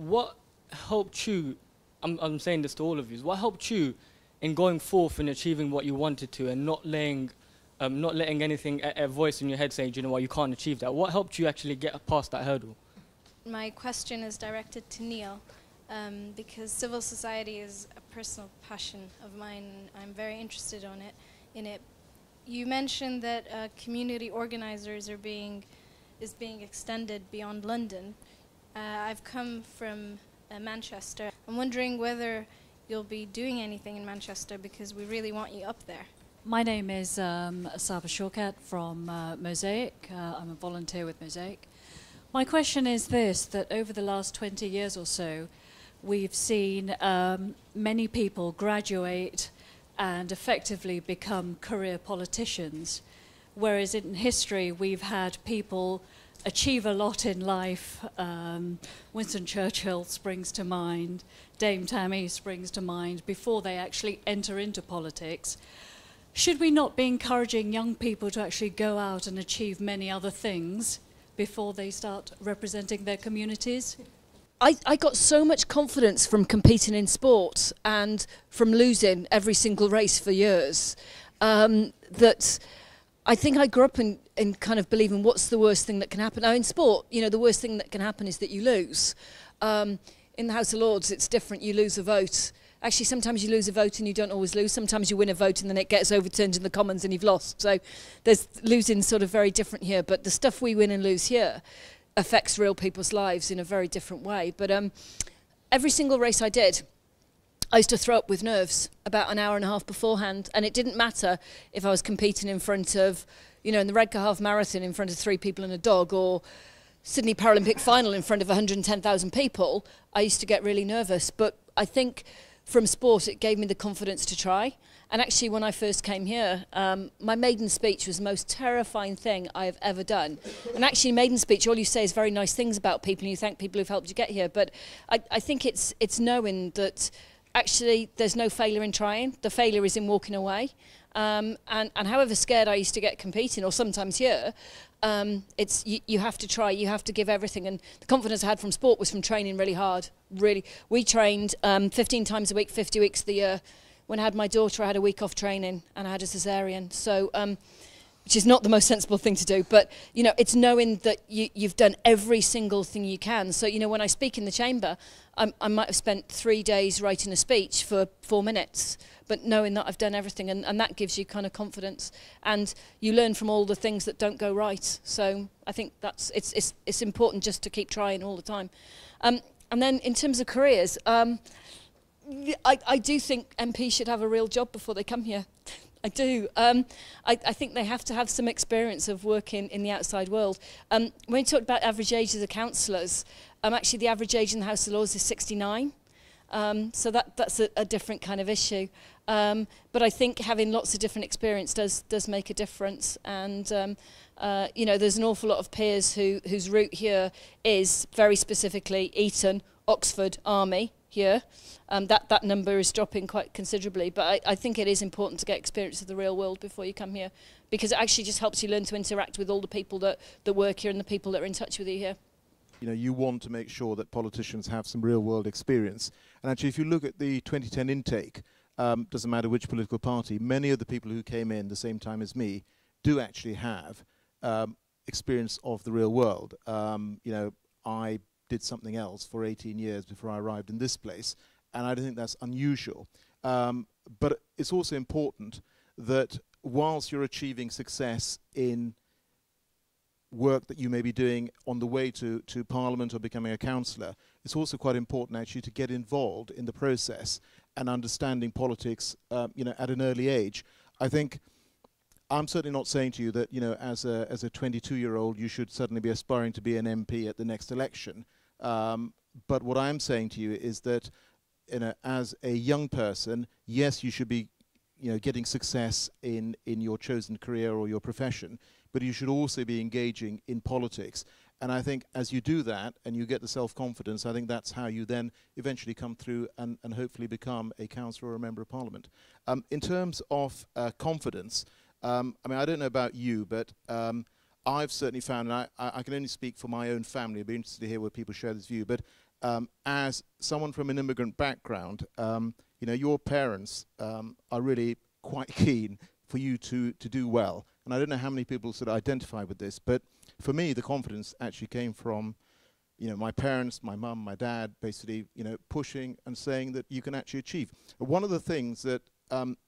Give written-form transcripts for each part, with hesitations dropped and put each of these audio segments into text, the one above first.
what helped you, I'm saying this to all of you, what helped you in going forth and achieving what you wanted to and not letting anything, a voice in your head saying, you know what, you can't achieve that? What helped you actually get past that hurdle? My question is directed to Neil, because civil society is a personal passion of mine. I'm very interested in it. You mentioned that community organizers is being extended beyond London. I've come from Manchester. I'm wondering whether you'll be doing anything in Manchester, because we really want you up there. My name is Saba Shorkat from Mosaic. I'm a volunteer with Mosaic. My question is this, that over the last 20 years or so, we've seen many people graduate and effectively become career politicians, whereas in history we've had people achieve a lot in life. Winston Churchill springs to mind, Dame Tammy springs to mind, before they actually enter into politics. Should we not be encouraging young people to actually go out and achieve many other things before they start representing their communities? I got so much confidence from competing in sport and from losing every single race for years that I think I grew up in kind of believing what's the worst thing that can happen. Now in sport, you know, the worst thing that can happen is that you lose. In the House of Lords, it's different. You lose a vote. Actually, sometimes you lose a vote and you don't always lose. Sometimes you win a vote and then it gets overturned in the Commons and you've lost. So there's losing sort of very different here. But the stuff we win and lose here affects real people's lives in a very different way. But every single race I did, I used to throw up with nerves about an hour and a half beforehand. And it didn't matter if I was competing in front of, you know, in the Redcar Half Marathon in front of 3 people and a dog, or Sydney Paralympic final in front of 110,000 people. I used to get really nervous. But I think from sport, it gave me the confidence to try. And actually, when I first came here, my maiden speech was the most terrifying thing I have ever done. And actually, maiden speech, all you say is very nice things about people, and you thank people who've helped you get here. But I think it's knowing that actually there's no failure in trying. The failure is in walking away. And however scared I used to get competing, or sometimes here, it's you have to try, you have to give everything. And the confidence I had from sport was from training really hard. Really, we trained 15 times a week, 50 weeks of the year. When I had my daughter, I had a week off training, and I had a cesarean. So, which is not the most sensible thing to do, but you know, it's knowing that you've done every single thing you can. So, you know, when I speak in the chamber, I might have spent 3 days writing a speech for 4 minutes, but knowing that I've done everything, and that gives you kind of confidence, and you learn from all the things that don't go right. So I think that's it's important just to keep trying all the time. And then in terms of careers, I do think MPs should have a real job before they come here. I do. I think they have to have some experience of working in the outside world. When you talk about average ages of councillors, actually the average age in the House of Lords is 69. So that's a different kind of issue. But I think having lots of different experience does make a difference. And you know, there's an awful lot of peers whose route here is very specifically Eton, Oxford, Army here. That number is dropping quite considerably, but I think it is important to get experience of the real world before you come here, because it actually just helps you learn to interact with all the people that work here and the people that are in touch with you here. You know, you want to make sure that politicians have some real world experience. And actually, if you look at the 2010 intake, doesn't matter which political party, many of the people who came in the same time as me do actually have experience of the real world. You know, I did something else for 18 years before I arrived in this place, and I don't think that's unusual. But it's also important that whilst you're achieving success in work that you may be doing on the way to Parliament or becoming a councillor, it's also quite important actually to get involved in the process and understanding politics, you know, at an early age. I think I'm certainly not saying to you that, you know, as a 22-year-old you should suddenly be aspiring to be an MP at the next election. But what I'm saying to you is that, you know, as a young person, yes, you should be, you know, getting success in your chosen career or your profession, but you should also be engaging in politics. And I think as you do that and you get the self-confidence, I think that's how you then eventually come through and hopefully become a councillor or a member of Parliament. In terms of confidence, I mean, I don't know about you, but I've certainly found, and I can only speak for my own family, I'd be interested to hear where people share this view, but as someone from an immigrant background, you know, your parents are really quite keen for you to do well. And I don't know how many people sort of identify with this, but for me, the confidence actually came from, you know, my parents, my mum, my dad, basically, you know, pushing and saying that you can actually achieve. One of the things that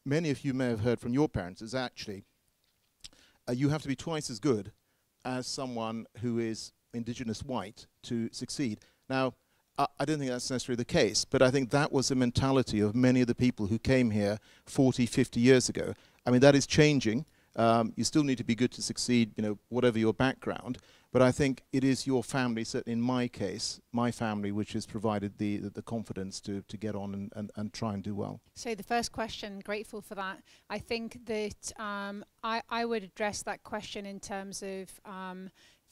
many of you may have heard from your parents is actually you have to be twice as good as someone who is indigenous white to succeed. Now, I don't think that's necessarily the case, but I think that was the mentality of many of the people who came here 40, 50 years ago. I mean, that is changing. You still need to be good to succeed, you know, whatever your background. But I think it is your family, certainly in my case, my family, which has provided the confidence to get on and try and do well. So the first question, grateful for that. I think that I would address that question in terms of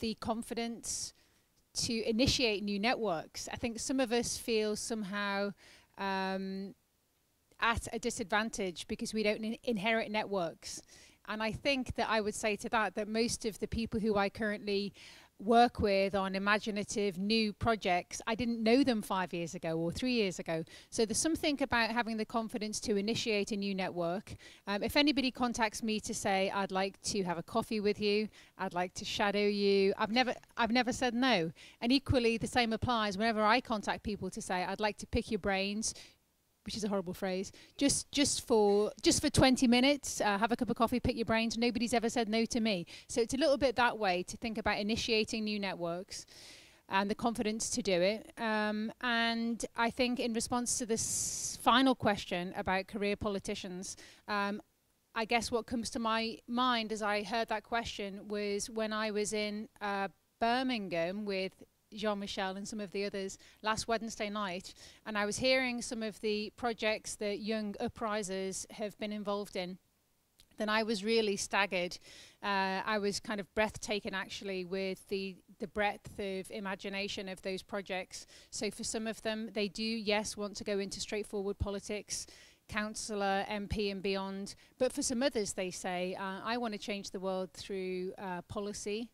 the confidence to initiate new networks. I think some of us feel somehow at a disadvantage because we don't inherit networks. And I think that I would say to that most of the people who I currently work with on imaginative new projects, I didn't know them 5 years ago or 3 years ago. So there's something about having the confidence to initiate a new network. If anybody contacts me to say, I'd like to have a coffee with you, I'd like to shadow you, I've never said no. And equally, the same applies whenever I contact people to say, I'd like to pick your brains, which is a horrible phrase, just for 20 minutes, have a cup of coffee, pick your brains. Nobody's ever said no to me. So it's a little bit that way to think about initiating new networks and the confidence to do it. And I think in response to this final question about career politicians, I guess what comes to my mind as I heard that question was when I was in Birmingham with Jean-Michel and some of the others last Wednesday night, and I was hearing some of the projects that young uprisers have been involved in, then I was really staggered. I was kind of breathtaken actually with the breadth of imagination of those projects. So for some of them, they do, yes, want to go into straightforward politics, councillor, MP and beyond, but for some others they say, I want to change the world through policy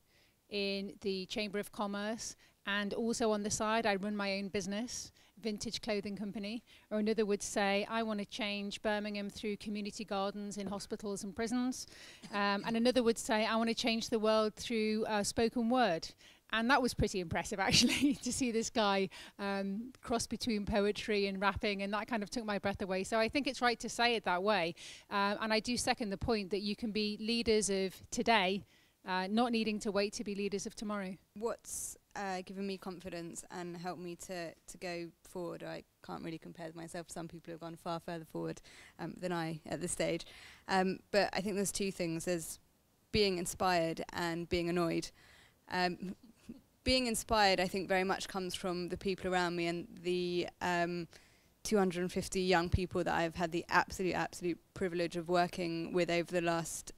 in the Chamber of Commerce. And also on the side, I run my own business, vintage clothing company. Or another would say, I want to change Birmingham through community gardens in hospitals and prisons. And another would say, I want to change the world through spoken word. And that was pretty impressive, actually, to see this guy cross between poetry and rapping, and that kind of took my breath away. So I think it's right to say it that way. And I do second the point that you can be leaders of today, not needing to wait to be leaders of tomorrow. What's given me confidence and helped me to go forward? I can't really compare myself to some people who have gone far further forward than I at this stage. But I think there's two things. There's being inspired and being annoyed. Being inspired, I think, very much comes from the people around me and the 250 young people that I've had the absolute privilege of working with over the last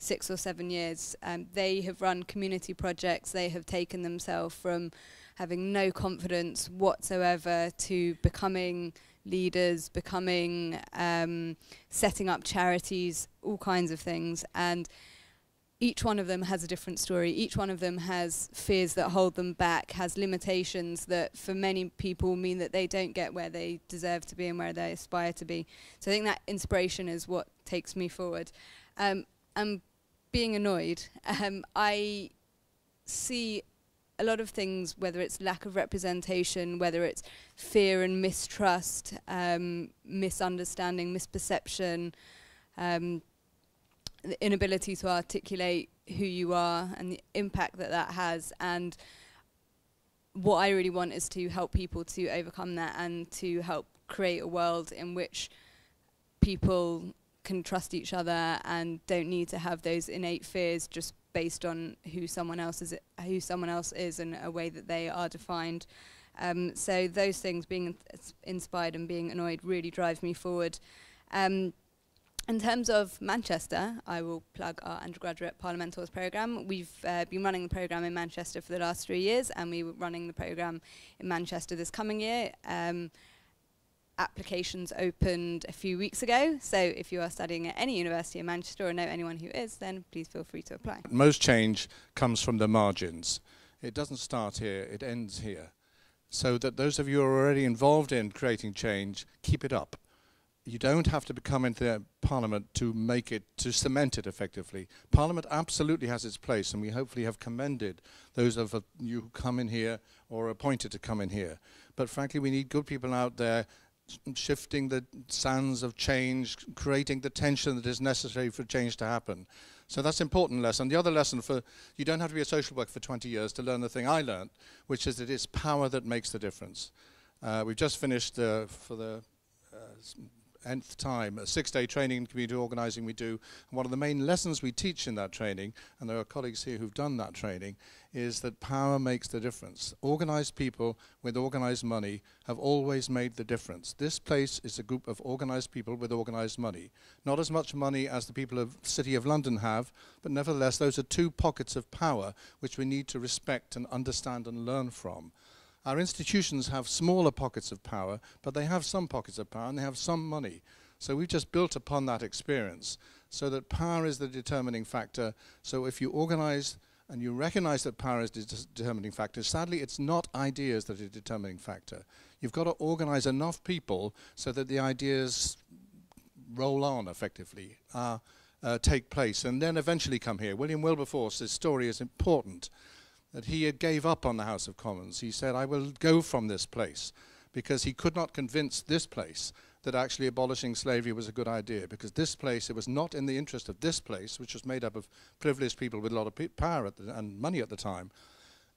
6 or 7 years. They have run community projects. They have taken themselves from having no confidence whatsoever to becoming leaders, setting up charities, all kinds of things. And each one of them has a different story. Each one of them has fears that hold them back, has limitations that for many people mean that they don't get where they deserve to be and where they aspire to be. So I think that inspiration is what takes me forward. And being annoyed, I see a lot of things, whether it's lack of representation, whether it's fear and mistrust, misunderstanding, misperception, the inability to articulate who you are and the impact that that has. And what I really want is to help people to overcome that and to help create a world in which people can trust each other and don't need to have those innate fears just based on who someone else is and a way that they are defined. So those things, being inspired and being annoyed, really drive me forward. In terms of Manchester, I will plug our undergraduate Parliamentals programme. We've been running the programme in Manchester for the last 3 years, and we were running the programme in Manchester this coming year. Applications opened a few weeks ago, so if you are studying at any university in Manchester or know anyone who is, then please feel free to apply. Most change comes from the margins. It doesn't start here, it ends here. so that those of you who are already involved in creating change, keep it up. You don't have to come into Parliament to make it, to cement it effectively. Parliament absolutely has its place, and we hopefully have commended those of you who come in here or are appointed to come in here. But frankly, we need good people out there shifting the sands of change, creating the tension that is necessary for change to happen. So that's an important lesson. The other lesson, you don't have to be a social worker for 20 years to learn the thing I learned, which is that it's power that makes the difference. We've just finished for the nth time a 6-day training in community organising we do. And one of the main lessons we teach in that training, and there are colleagues here who've done that training, is that power makes the difference. Organised people with organised money have always made the difference. This place is a group of organised people with organised money. Not as much money as the people of the City of London have, but nevertheless those are two pockets of power which we need to respect and understand and learn from. Our institutions have smaller pockets of power, but they have some pockets of power and they have some money. So we've just built upon that experience so that power is the determining factor. So if you organize and you recognize that power is the determining factor, sadly it's not ideas that are the determining factor. You've got to organize enough people so that the ideas roll on effectively, take place, and then eventually come here. William Wilberforce's story is important. That he gave up on the House of Commons. He said, I will go from this place, because he could not convince this place that actually abolishing slavery was a good idea, because this place, it was not in the interest of this place, which was made up of privileged people with a lot of power and money at the time,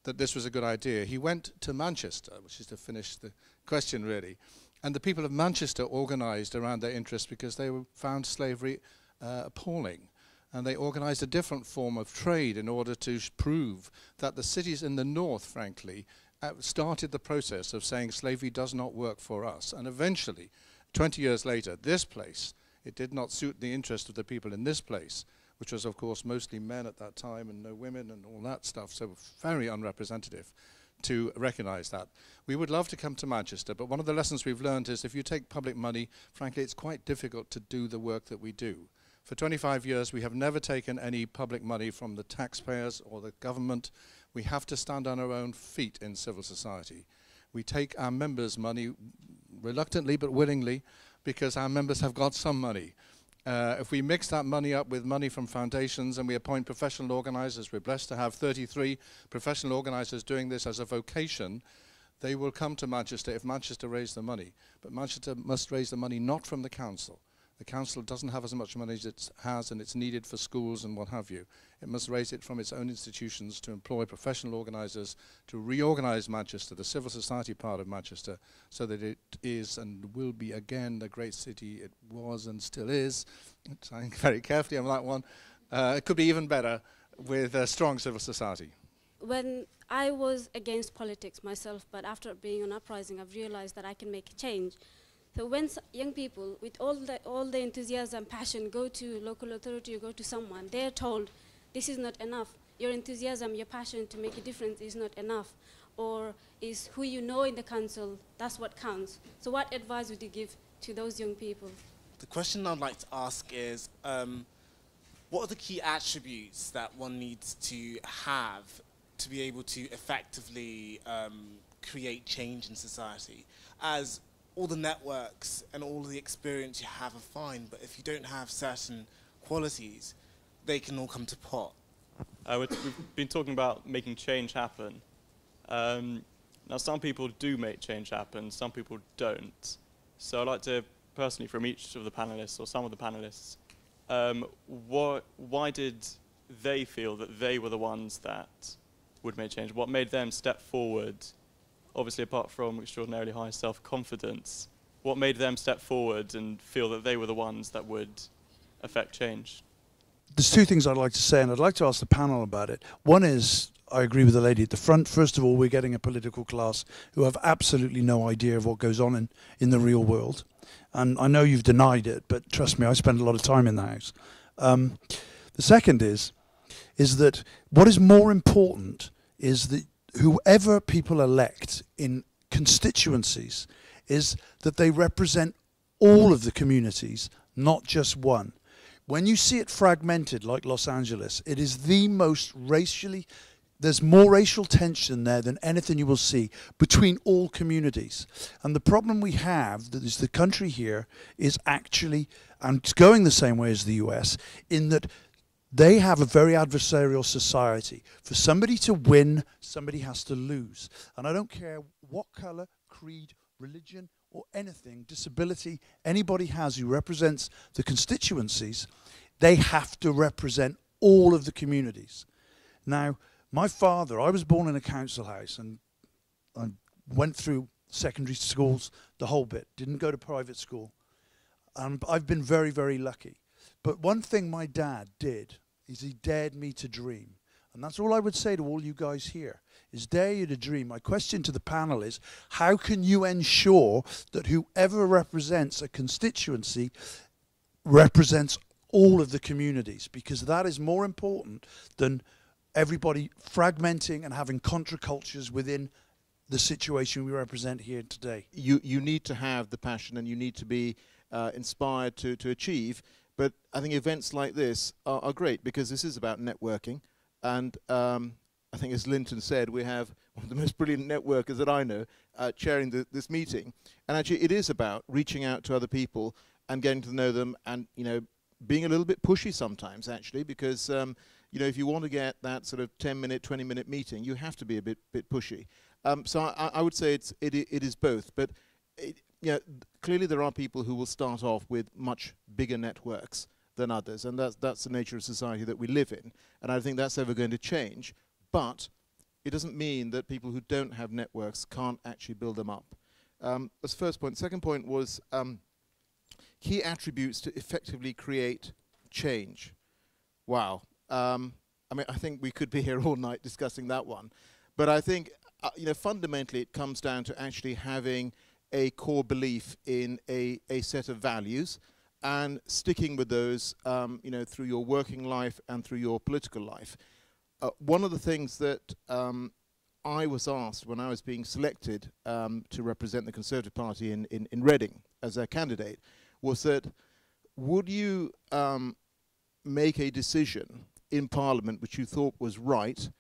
that this was a good idea. He went to Manchester, which is to finish the question really, and the people of Manchester organized around their interests because they found slavery appalling. And they organized a different form of trade in order to prove that the cities in the north, frankly, started the process of saying slavery does not work for us. And eventually, 20 years later, this place, it did not suit the interest of the people in this place, which was, of course, mostly men at that time and no women and all that stuff, so very unrepresentative, to recognize that. We would love to come to Manchester, but one of the lessons we've learned is if you take public money, frankly, it's quite difficult to do the work that we do. For 25 years, we have never taken any public money from the taxpayers or the government. We have to stand on our own feet in civil society. We take our members' money reluctantly but willingly because our members have got some money. If we mix that money up with money from foundations and we appoint professional organisers, we're blessed to have 33 professional organisers doing this as a vocation, they will come to Manchester if Manchester raise the money. But Manchester must raise the money not from the council. The council doesn't have as much money as it has and it's needed for schools and what have you. It must raise it from its own institutions to employ professional organisers to reorganise Manchester, the civil society part of Manchester, so that it is and will be again the great city it was and still is. I think very carefully on that one. It could be even better with a strong civil society. When I was against politics myself, but after being on UpRising, I've realised that I can make a change. So when young people, with all the enthusiasm, passion, go to local authority or go to someone, they're told, this is not enough. Your enthusiasm, your passion to make a difference is not enough. Or is who you know in the council, that's what counts. So what advice would you give to those young people? The question I'd like to ask is, what are the key attributes that one needs to have to be able to effectively create change in society? As all the networks and all the experience you have are fine, but if you don't have certain qualities, they can all come to pot. We've been talking about making change happen. Now, some people do make change happen, some people don't. So I'd like to, personally, from each of the panelists, or some of the panelists, why did they feel that they were the ones that would make change? What made them step forward? Obviously, apart from extraordinarily high self-confidence, what made them step forward and feel that they were the ones that would affect change? There's two things I'd like to say, and I'd like to ask the panel about it. One is, I agree with the lady at the front. First of all, we're getting a political class who have absolutely no idea of what goes on in the real world. And I know you've denied it, but trust me, I spend a lot of time in the House. The second is that what is more important is that whoever people elect in constituencies is that they represent all of the communities, not just one. When you see it fragmented like Los Angeles, it is the most racially there's more racial tension there than anything you will see between all communities. And the problem we have, that is the country here, is actually, and it's going the same way as the US, in that they have a very adversarial society. For somebody to win, somebody has to lose. And I don't care what color, creed, religion, or anything, disability, anybody has who represents the constituencies, they have to represent all of the communities. Now, my father, I was born in a council house, and I went through secondary schools, the whole bit, didn't go to private school. I've been very, very lucky. But one thing my dad did is he dared me to dream. And that's all I would say to all you guys here, is dare you to dream. My question to the panel is, how can you ensure that whoever represents a constituency represents all of the communities? Because that is more important than everybody fragmenting and having contracultures within the situation we represent here today. You need to have the passion, and you need to be inspired to achieve. But I think events like this are great, because this is about networking. And I think, as Linton said, we have one of the most brilliant networkers that I know chairing this meeting. And actually, it is about reaching out to other people and getting to know them, and, you know, being a little bit pushy sometimes, actually, because you know, if you want to get that sort of 10-minute, 20-minute meeting, you have to be a bit pushy. So I would say it is both. But you know, clearly there are people who will start off with much bigger networks than others, and that's the nature of society that we live in. And I think that's ever going to change. But it doesn't mean that people who don't have networks can't actually build them up. That's the first point. Second point was key attributes to effectively create change. Wow. I mean, I think we could be here all night discussing that one. But I think, you know, fundamentally it comes down to actually having a core belief in a set of values and sticking with those, you know, through your working life and through your political life. One of the things that I was asked when I was being selected to represent the Conservative Party in Reading as a candidate was that, would you make a decision in Parliament which you thought was right,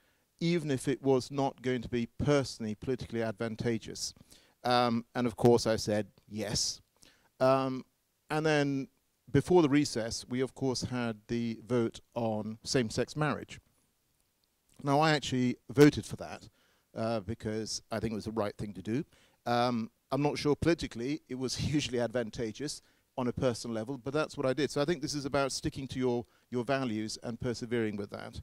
even if it was not going to be personally, politically advantageous? And of course I said yes. And then before the recess, we of course had the vote on same-sex marriage. Now, I actually voted for that because I think it was the right thing to do. I'm not sure politically it was hugely advantageous on a personal level, but that's what I did. So I think this is about sticking to your values and persevering with that.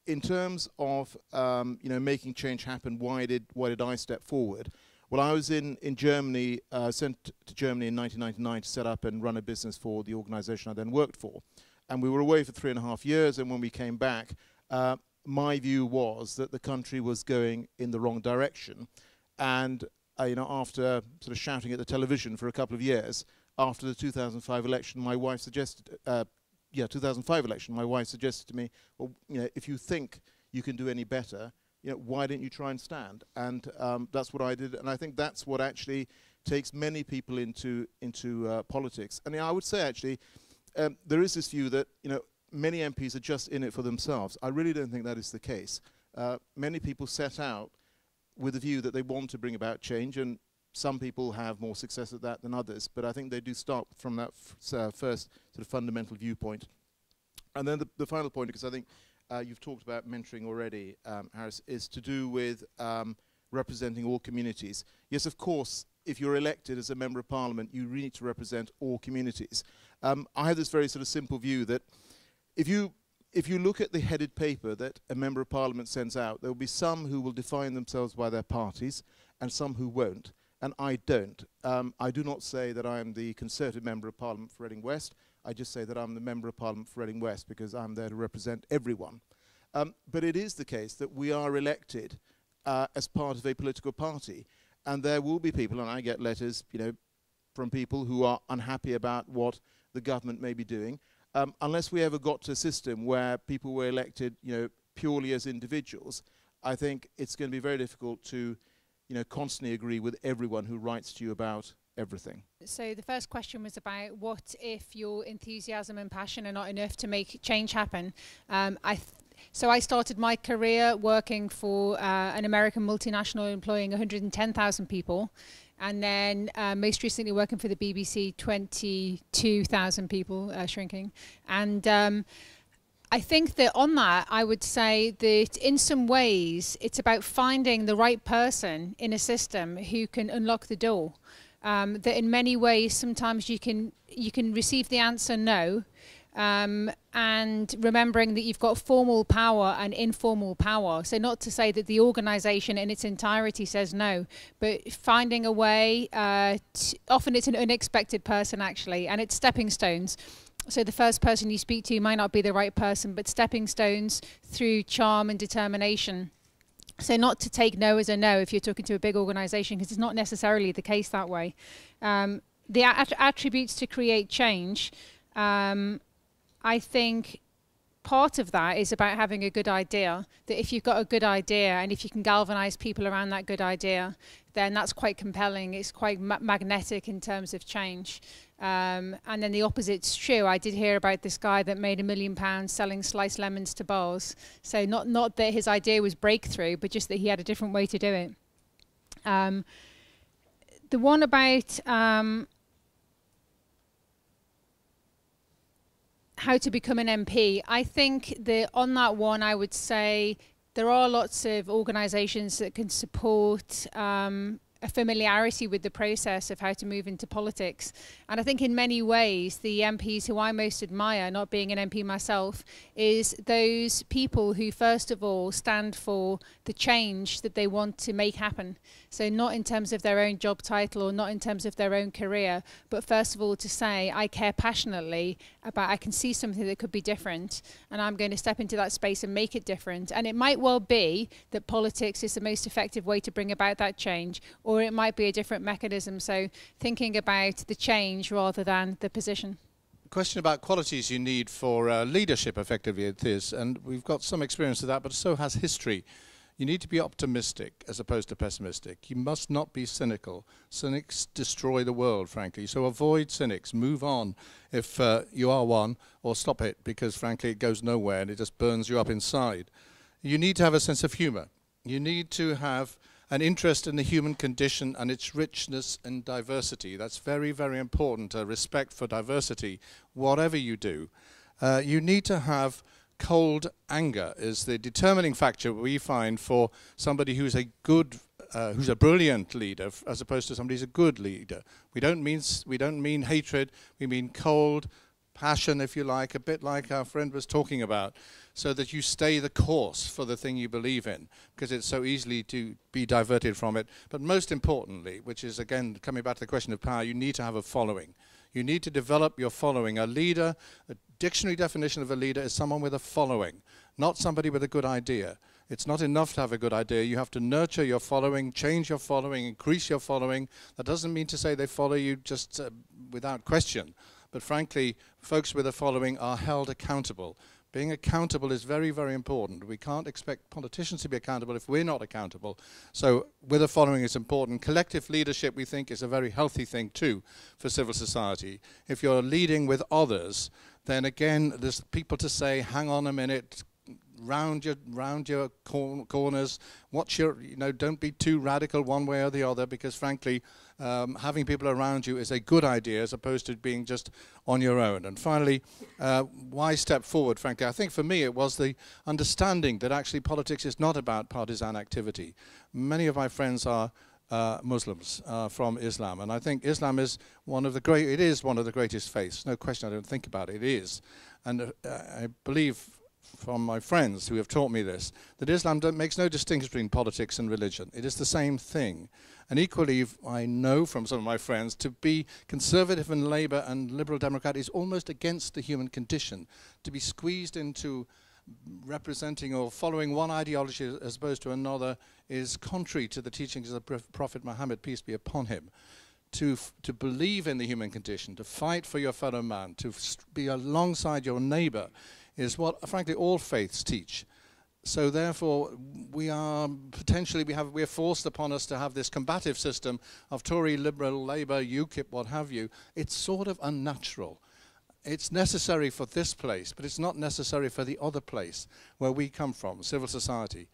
In terms of you know, making change happen, why did I step forward? Well, I was in Germany, sent to Germany in 1999 to set up and run a business for the organization I then worked for. And we were away for 3.5 years, and when we came back, my view was that the country was going in the wrong direction. And you know, after sort of shouting at the television for a couple of years, after the 2005 election, my wife suggested, 2005 election, my wife suggested to me, well, you know, if you think you can do any better, you know, why don't you try and stand? And that's what I did, and I think that's what actually takes many people into politics. And I would say actually, there is this view that, you know, many MPs are just in it for themselves. I really don't think that is the case. Many people set out with the view that they want to bring about change, and some people have more success at that than others, but I think they do start from that first sort of fundamental viewpoint. And then the final point, because I think you've talked about mentoring already, Harris, is to do with representing all communities. Yes, of course, if you're elected as a Member of Parliament, you really need to represent all communities. I have this very sort of simple view that if you look at the headed paper that a Member of Parliament sends out, there will be some who will define themselves by their parties and some who won't, and I don't. I do not say that I am the Conservative Member of Parliament for Reading West. I just say that I'm the Member of Parliament for Reading West because I'm there to represent everyone. But it is the case that we are elected as part of a political party, and there will be people, and I get letters, you know, from people who are unhappy about what the government may be doing. Unless we ever got to a system where people were elected, you know, purely as individuals, I think it's going to be very difficult to, you know, constantly agree with everyone who writes to you about everything. So the first question was about what if your enthusiasm and passion are not enough to make change happen. So I started my career working for an American multinational employing 110,000 people. And then most recently working for the BBC, 22,000 people, shrinking. And I think that on that, I would say that in some ways, it's about finding the right person in a system who can unlock the door. That in many ways, sometimes you can receive the answer no, and remembering that you've got formal power and informal power. So not to say that the organisation in its entirety says no, but finding a way, often it's an unexpected person actually, and it's stepping stones. So the first person you speak to might not be the right person, but stepping stones through charm and determination. So not to take no as a no if you're talking to a big organisation, because it's not necessarily the case that way. The attributes to create change, I think part of that is about having a good idea, that if you've got a good idea and if you can galvanise people around that good idea, then that's quite compelling. It's quite magnetic in terms of change. And then the opposite's true. I did hear about this guy that made £1 million selling sliced lemons to bars. So not that his idea was breakthrough, but just that he had a different way to do it. The one about how to become an MP, I think that on that one, I would say there are lots of organisations that can support a familiarity with the process of how to move into politics. And I think in many ways, the MPs who I most admire, not being an MP myself, is those people who first of all stand for the change that they want to make happen. So not in terms of their own job title or not in terms of their own career, but first of all to say, I care passionately about, I can see something that could be different and I'm going to step into that space and make it different. And it might well be that politics is the most effective way to bring about that change, or it might be a different mechanism. So thinking about the change rather than the position. Question about qualities you need for leadership, effectively it is, and we've got some experience of that, but so has history. You need to be optimistic as opposed to pessimistic. You must not be cynical. Cynics destroy the world, frankly. So avoid cynics. Move on if you are one, or stop it, because frankly it goes nowhere and it just burns you up inside. You need to have a sense of humour. You need to have an interest in the human condition and its richness and diversity. That's very, very important, a respect for diversity, whatever you do. You need to have cold anger is the determining factor we find for somebody who's a good, who's a brilliant leader, as opposed to somebody who's a good leader. We don't mean hatred. We mean cold passion, if you like, a bit like our friend was talking about, so that you stay the course for the thing you believe in, because it's so easily to be diverted from it. But most importantly, which is again coming back to the question of power, you need to have a following. You need to develop your following. A leader, a dictionary definition of a leader is someone with a following, not somebody with a good idea. It's not enough to have a good idea. You have to nurture your following, change your following, increase your following. That doesn't mean to say they follow you just without question. But frankly, folks with a following are held accountable. Being accountable is very, very important. We can't expect politicians to be accountable if we're not accountable. So with a following is important. Collective leadership, we think, is a very healthy thing too for civil society. If you're leading with others, then again, there's people to say, hang on a minute, round your corners, watch your, don't be too radical one way or the other, because frankly, having people around you is a good idea as opposed to being just on your own. And finally, why step forward? Frankly, I think for me it was the understanding that actually politics is not about partisan activity. Many of my friends are Muslims from Islam, and I think Islam is one of the greatest faiths. No question, I don't think about it. It is, and I believe from my friends who have taught me this, that Islam makes no distinction between politics and religion. It is the same thing. And equally, I know from some of my friends, to be conservative and Labour and Liberal Democrat is almost against the human condition. To be squeezed into representing or following one ideology as opposed to another is contrary to the teachings of the Prophet Muhammad, peace be upon him. To believe in the human condition, to fight for your fellow man, to be alongside your neighbour, is what, frankly, all faiths teach. So therefore, we are forced upon us to have this combative system of Tory, Liberal, Labour, UKIP, what have you. It's sort of unnatural. it's necessary for this place, but it's not necessary for the other place where we come from, civil society.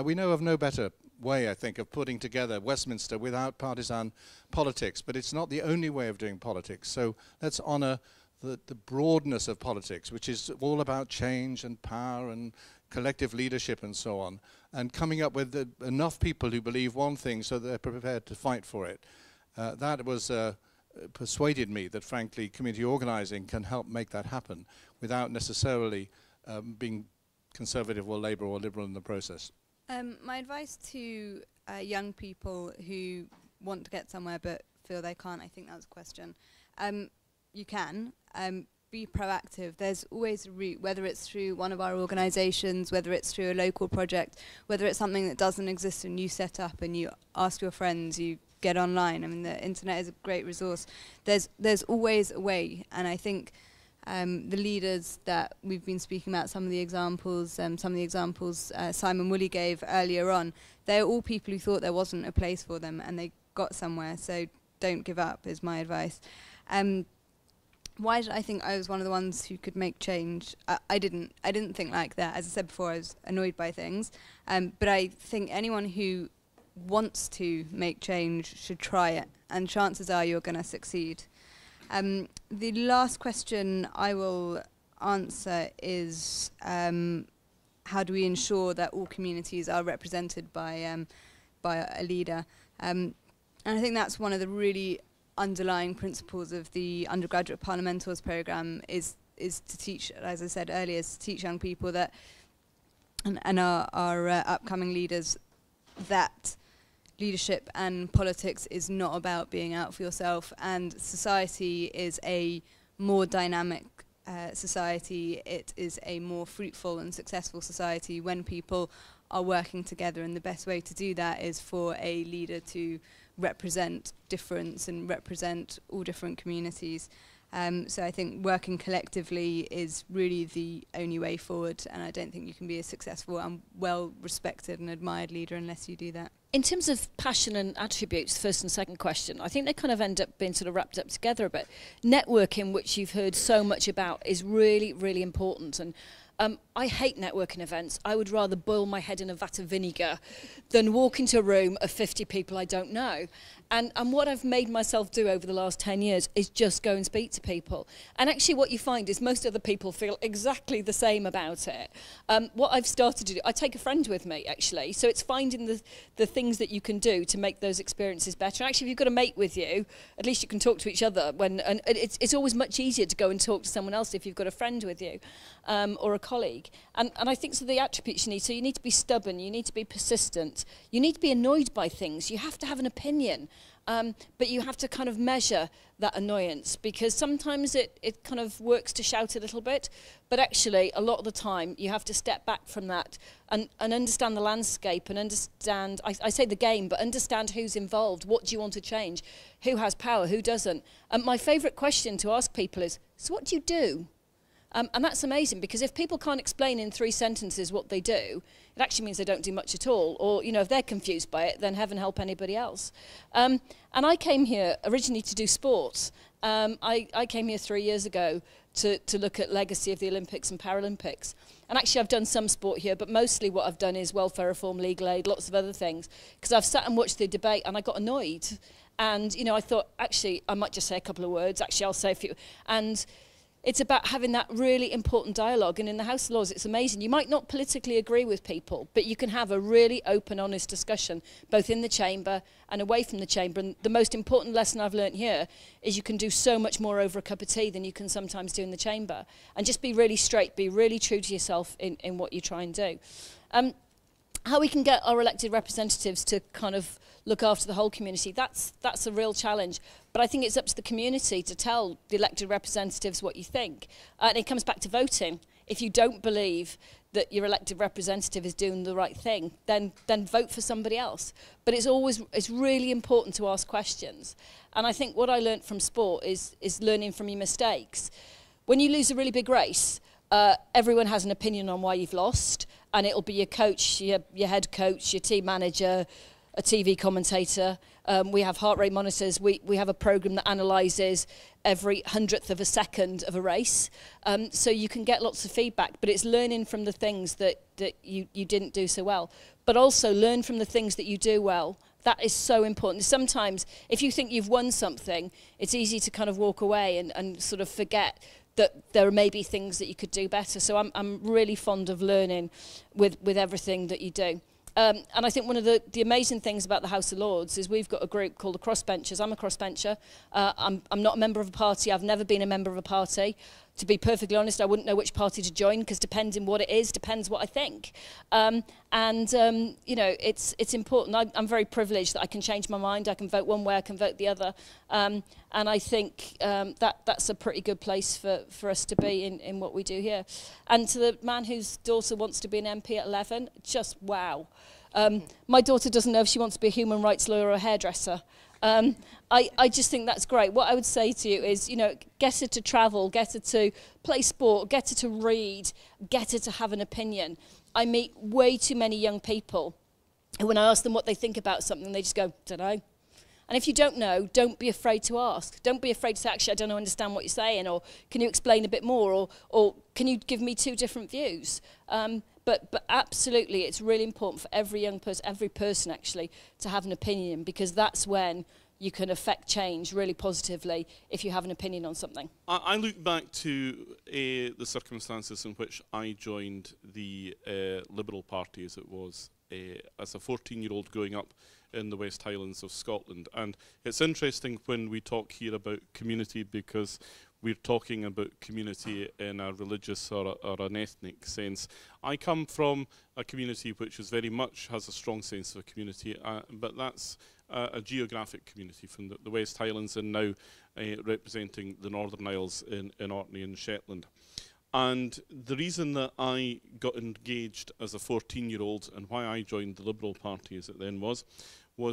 We know of no better way, I think, of putting together Westminster without partisan politics, but it's not the only way of doing politics. So let's honour the broadness of politics, which is all about change and power and collective leadership and so on, and coming up with enough people who believe one thing so they're prepared to fight for it. That was persuaded me that, frankly, community organising can help make that happen without necessarily being conservative or Labour or Liberal in the process. My advice to young people who want to get somewhere but feel they can't, I think that was a question. You can. Be proactive. There's always a route, whether it's through one of our organisations, whether it's through a local project, whether it's something that doesn't exist and you set up and you ask your friends, you get online. I mean, the internet is a great resource. There's always a way, and I think the leaders that we've been speaking about, some of the examples Simon Woolley gave earlier on, they're all people who thought there wasn't a place for them and they got somewhere, so don't give up is my advice. Why did I think I was one of the ones who could make change? I didn't think like that. As I said before, I was annoyed by things. But I think anyone who wants to make change should try it, and chances are you're going to succeed. The last question I will answer is how do we ensure that all communities are represented by a leader? And I think that's one of the really underlying principles of the undergraduate parliamentors program is to teach, as I said earlier, is to teach young people that and our upcoming leaders that leadership and politics is not about being out for yourself, and society is a more dynamic society. It is a more fruitful and successful society when people are working together, and the best way to do that is for a leader to represent difference and represent all different communities. So I think working collectively is really the only way forward, and I don't think you can be a successful and well-respected and admired leader unless you do that. In terms of passion and attributes, first and second question, I think they kind of end up being sort of wrapped up together a bit. Networking, which you've heard so much about, is really, really important. And I hate networking events. I would rather boil my head in a vat of vinegar than walk into a room of 50 people I don't know. And what I've made myself do over the last 10 years is just go and speak to people. And actually what you find is most other people feel exactly the same about it. What I've started to do, I take a friend with me, actually. So it's finding the things that you can do to make those experiences better. And actually, if you've got a mate with you, at least you can talk to each other. And it's always much easier to go and talk to someone else if you've got a friend with you or a colleague. And I think so the attributes you need, so you need to be stubborn, you need to be persistent, you need to be annoyed by things, you have to have an opinion. But you have to kind of measure that annoyance, because sometimes it kind of works to shout a little bit, but actually a lot of the time you have to step back from that and understand the landscape and understand, I say the game, but understand who's involved, what do you want to change, who has power, who doesn't. My favourite question to ask people is, so what do you do? And that's amazing, because if people can't explain in 3 sentences what they do, it actually means they don't do much at all. Or, you know, if they're confused by it, then heaven help anybody else. And I came here originally to do sports. I came here 3 years ago to look at legacy of the Olympics and Paralympics. And actually I've done some sport here, but mostly what I've done is welfare reform, legal aid, lots of other things. Because I've sat and watched the debate and I got annoyed. And, you know, I thought, actually, I might just say a couple of words. Actually, I'll say a few. And it's about having that really important dialogue. And in the House of Lords, it's amazing. You might not politically agree with people, but you can have a really open, honest discussion, both in the chamber and away from the chamber. And the most important lesson I've learned here is you can do so much more over a cup of tea than you can sometimes do in the chamber. And just be really straight, be really true to yourself in what you try and do. How we can get our elected representatives to kind of look after the whole community, that's a real challenge. But I think it's up to the community to tell the elected representatives what you think. And it comes back to voting. If you don't believe that your elected representative is doing the right thing, then vote for somebody else. But it's really important to ask questions. And I think what I learned from sport is learning from your mistakes. When you lose a really big race, everyone has an opinion on why you've lost, and it'll be your coach, your head coach, your team manager, a TV commentator. We have heart rate monitors. We have a program that analyses every 100th of a second of a race. So you can get lots of feedback, but it's learning from the things that you didn't do so well. But also learn from the things that you do well. That is so important. Sometimes if you think you've won something, it's easy to kind of walk away and sort of forget that there may be things that you could do better. So I'm really fond of learning with everything that you do. And I think one of the amazing things about the House of Lords is we've got a group called the Crossbenchers. I'm a crossbencher. I'm not a member of a party. I've never been a member of a party. To be perfectly honest, I wouldn't know which party to join, because depending what it is, depends what I think. You know, it's important. I'm very privileged that I can change my mind. I can vote one way, I can vote the other. And I think that's a pretty good place for us to be in what we do here. And to the man whose daughter wants to be an MP at 11, just wow. My daughter doesn't know if she wants to be a human rights lawyer or a hairdresser. I just think that's great. What I would say to you is, you know, get her to travel, get her to play sport, get her to read, get her to have an opinion. I meet way too many young people who, when I ask them what they think about something, they just go, don't know. And if you don't know, don't be afraid to ask. Don't be afraid to say, actually, I don't understand what you're saying, or can you explain a bit more, or can you give me two different views? But absolutely, it's really important for every young person, every person actually, to have an opinion, because that's when you can affect change really positively if you have an opinion on something. I look back to the circumstances in which I joined the Liberal Party, as it was, as a 14-year-old growing up in the West Highlands of Scotland. And it's interesting when we talk here about community, because we're talking about community in a religious or an ethnic sense. I come from a community which is very much has a strong sense of a community, but that's a geographic community from the West Highlands, and now representing the Northern Isles in Orkney and Shetland. And the reason that I got engaged as a 14-year-old, and why I joined the Liberal Party as it then was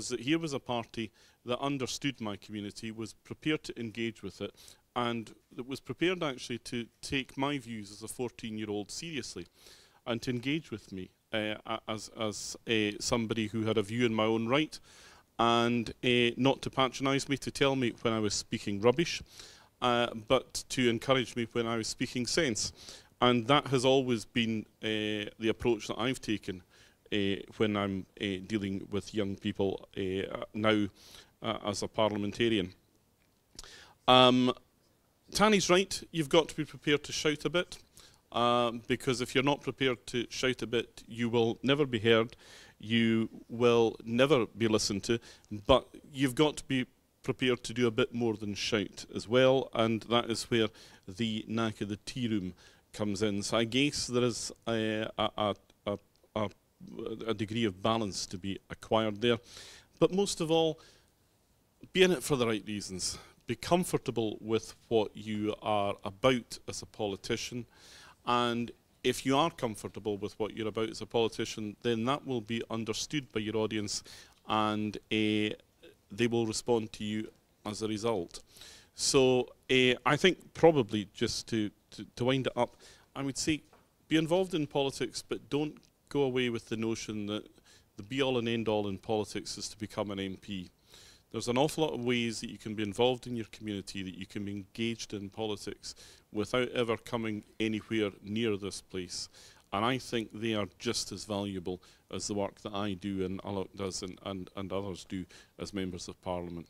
that here was a party that understood my community, was prepared to engage with it, and that was prepared actually to take my views as a 14-year-old seriously, and to engage with me as somebody who had a view in my own right, and not to patronise me, to tell me when I was speaking rubbish, but to encourage me when I was speaking sense. And that has always been the approach that I've taken when I'm dealing with young people now as a parliamentarian. Tanny's right, you've got to be prepared to shout a bit, because if you're not prepared to shout a bit, you will never be heard, you will never be listened to, but you've got to be prepared to do a bit more than shout as well, and that is where the knack of the tea room comes in. So I guess there is a degree of balance to be acquired there, but most of all, be in it for the right reasons. Be comfortable with what you are about as a politician, and if you are comfortable with what you're about as a politician, then that will be understood by your audience, and they will respond to you as a result. So I think probably just to wind it up, I would say be involved in politics, but don't go away with the notion that the be-all and end-all in politics is to become an MP. There's an awful lot of ways that you can be involved in your community, that you can be engaged in politics without ever coming anywhere near this place. And I think they are just as valuable as the work that I do and Alok does and others do as members of Parliament.